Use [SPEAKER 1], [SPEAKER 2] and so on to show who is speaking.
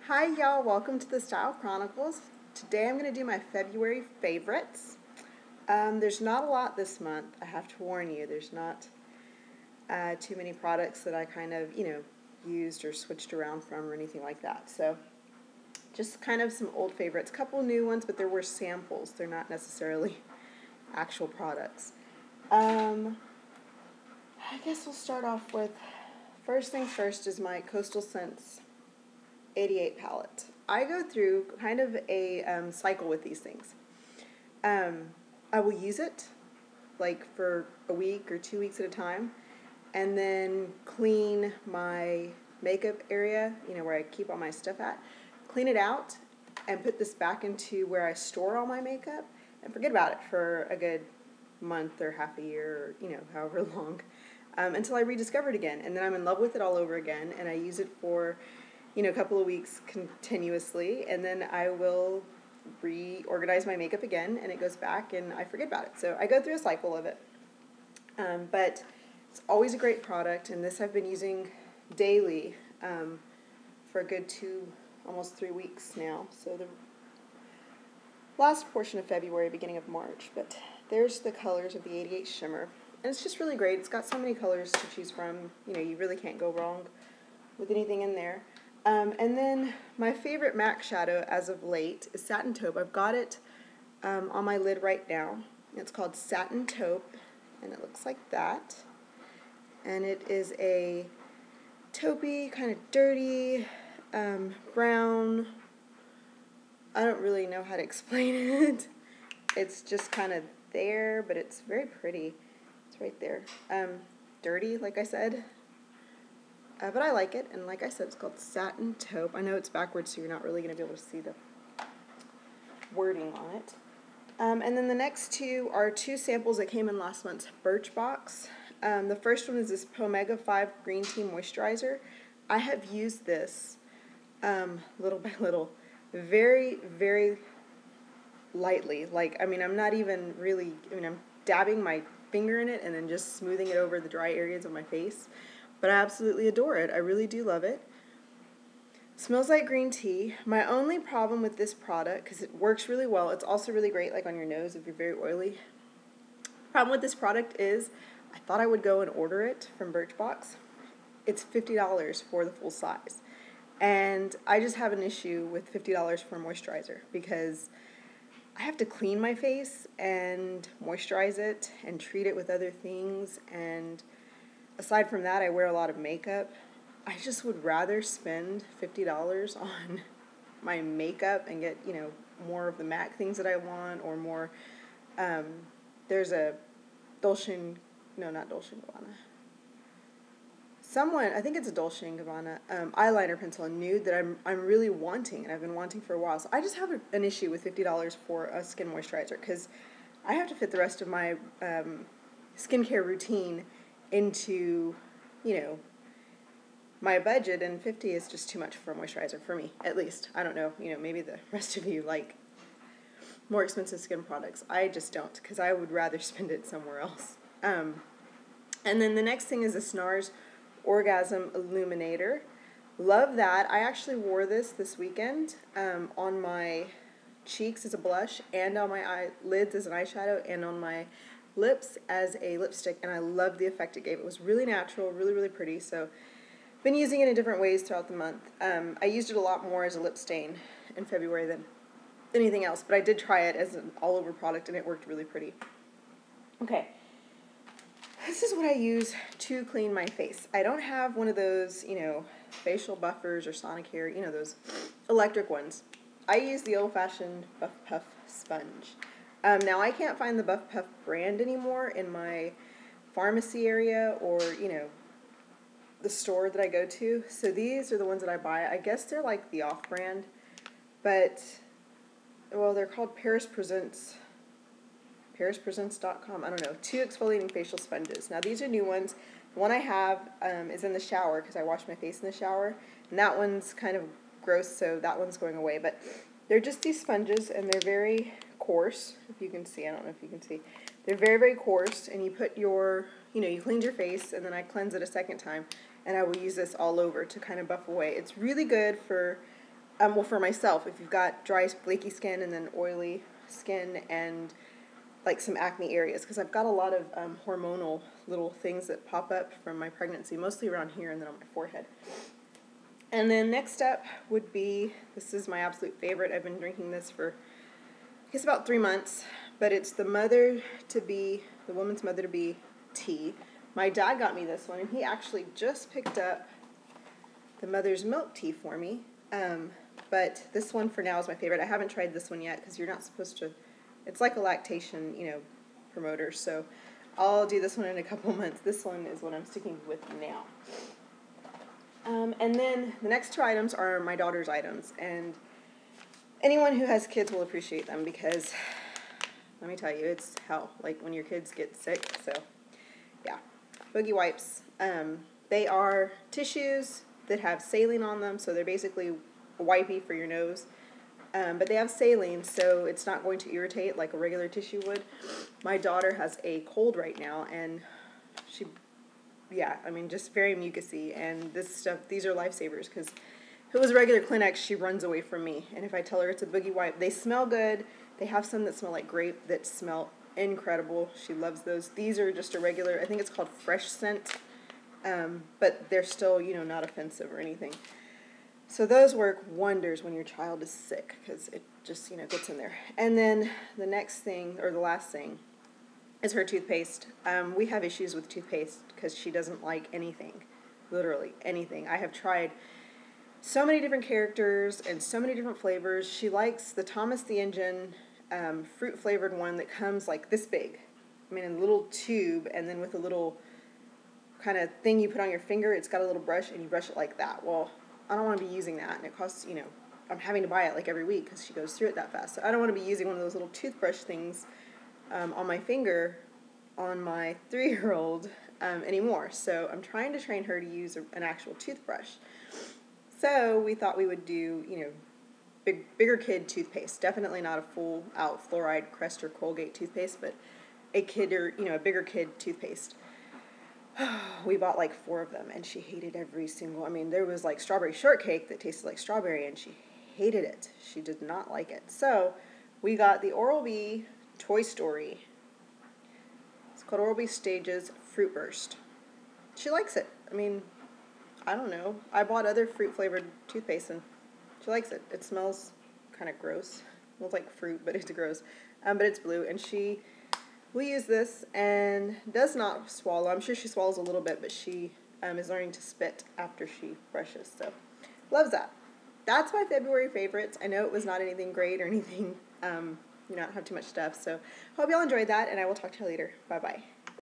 [SPEAKER 1] Hi y'all, welcome to the Style Chronicles. Today I'm going to do my February favorites. There's not a lot this month, I have to warn you. There's not too many products that I kind of, used or switched around from or anything like that. So just kind of some old favorites, couple new ones, but there were samples. They're not necessarily actual products. I guess we'll start off with, first things first is my Coastal Scents 88 palette. I go through kind of a cycle with these things. I will use it like for a week or 2 weeks at a time and then clean my makeup area, where I keep all my stuff at, clean it out and put this back into where I store all my makeup and forget about it for a good month or half a year or, however long, until I rediscover it again. And then I'm in love with it all over again, and I use it for a couple of weeks continuously, and then I will reorganize my makeup again, and it goes back, and I forget about it. So I go through a cycle of it. But it's always a great product, and this I've been using daily for a good almost 3 weeks now. So the last portion of February, beginning of March. But there's the colors of the 88 Shimmer, and it's just really great. It's got so many colors to choose from. You really can't go wrong with anything in there. And then my favorite MAC shadow as of late is Satin Taupe. I've got it on my lid right now. It's called Satin Taupe, and it looks like that. And it is a taupey, kind of dirty, brown. I don't really know how to explain it. It's just kind of there, but it's very pretty. It's right there. Dirty, like I said. But I like it, and like I said, it's called Satin Taupe. I know it's backwards, so you're not really going to be able to see the wording on it. And then the next two are two samples that came in last month's Birchbox. The first one is this Pomega 5 Green Tea Moisturizer. I have used this little by little, very, very lightly. I'm not even really, I'm dabbing my finger in it and then just smoothing it over the dry areas of my face. But I absolutely adore it. I really do love it. Smells like green tea. My only problem with this product, because it works really well, it's also really great like on your nose if you're very oily. Problem with this product is I thought I would go and order it from Birchbox. It's $50 for the full size. And I just have an issue with $50 for a moisturizer because I have to clean my face and moisturize it and treat it with other things, and aside from that, I wear a lot of makeup. I just would rather spend $50 on my makeup and get, more of the MAC things that I want, or more, there's a not Dolce & Gabbana. I think it's a Dolce & Gabbana eyeliner pencil in nude that I'm really wanting, and I've been wanting for a while. So I just have an issue with $50 for a skin moisturizer, because I have to fit the rest of my skincare routine into, my budget, and 50 is just too much for a moisturizer for me, at least. I don't know, maybe the rest of you like more expensive skin products. I just don't, because I would rather spend it somewhere else. And then the next thing is this Nars Orgasm Illuminator. Love that. I actually wore this weekend on my cheeks as a blush, and on my eyelids as an eyeshadow, and on my lips as a lipstick, and I loved the effect it gave. It was really natural, really, really pretty. So been using it in different ways throughout the month. I used it a lot more as a lip stain in February than anything else, but I did try it as an all-over product, and it worked really pretty. Okay, this is what I use to clean my face. I don't have one of those, facial buffers or Sonicare, those electric ones. I use the old-fashioned Buff Puff sponge. Now, I can't find the Buff Puff brand anymore in my pharmacy area or, the store that I go to. So these are the ones that I buy. I guess they're like the off-brand, but, well, they're called ParisPresents.com. I don't know. 2 exfoliating facial sponges. Now, these are new ones. The one I have is in the shower, because I wash my face in the shower, and that one's kind of gross, so that one's going away. But they're just these sponges, and they're very coarse, if you can see. I don't know if you can see. They're very, very coarse, and you put your, you cleanse your face, and then I cleanse it a second time, and I will use this all over to kind of buff away. It's really good for well, for myself, if you've got dry, flaky skin and then oily skin and like some acne areas, because I've got a lot of hormonal little things that pop up from my pregnancy, mostly around here and then on my forehead. And then next up would be, this is my absolute favorite. I've been drinking this for, I guess, about 3 months, but it's the woman's mother-to-be tea. My dad got me this one, and he actually just picked up the mother's milk tea for me. But this one for now is my favorite. I haven't tried this one yet because you're not supposed to, it's like a lactation, promoter. So I'll do this one in a couple months. This one is what I'm sticking with now. And then the next 2 items are my daughter's items. And anyone who has kids will appreciate them because, let me tell you, it's hell. Like when your kids get sick. So, yeah. Boogie wipes. They are tissues that have saline on them, so they're basically a wipey for your nose. But they have saline, so it's not going to irritate like a regular tissue would. My daughter has a cold right now, and just very mucusy. And these are lifesavers, because if it was a regular Kleenex, she runs away from me. And if I tell her it's a Boogie wipe, they smell good. They have some that smell like grape that smell incredible. She loves those. These are just a regular, I think it's called Fresh Scent. But they're still, not offensive or anything. So those work wonders when your child is sick, because it just, gets in there. And then the next thing, or the last thing, is her toothpaste. We have issues with toothpaste because she doesn't like anything, literally anything. I have tried so many different characters and so many different flavors. She likes the Thomas the Engine fruit-flavored one that comes like this big. In a little tube, and then with a little kind of thing you put on your finger. It's got a little brush, and you brush it like that. Well, I don't want to be using that, and it costs, I'm having to buy it like every week because she goes through it that fast. So I don't want to be using one of those little toothbrush things on my finger on my 3-year-old anymore. So I'm trying to train her to use an actual toothbrush. So we thought we would do, bigger kid toothpaste. Definitely not a full-out fluoride Crest or Colgate toothpaste, but a bigger kid toothpaste. We bought like 4 of them, and she hated every single, there was like strawberry shortcake that tasted like strawberry, and she hated it. She did not like it. So we got the Oral-B Toy Story. It's called Oral-B Stages Fruit Burst. She likes it. I don't know. I bought other fruit-flavored toothpaste, and she likes it. It smells kind of gross. It smells like fruit, but it's gross. But it's blue, and she will use this and does not swallow. I'm sure she swallows a little bit, but she is learning to spit after she brushes. So, loves that. That's my February favorites. I know it was not anything great or anything, not have too much stuff. So, hope y'all enjoyed that, and I will talk to you later. Bye-bye.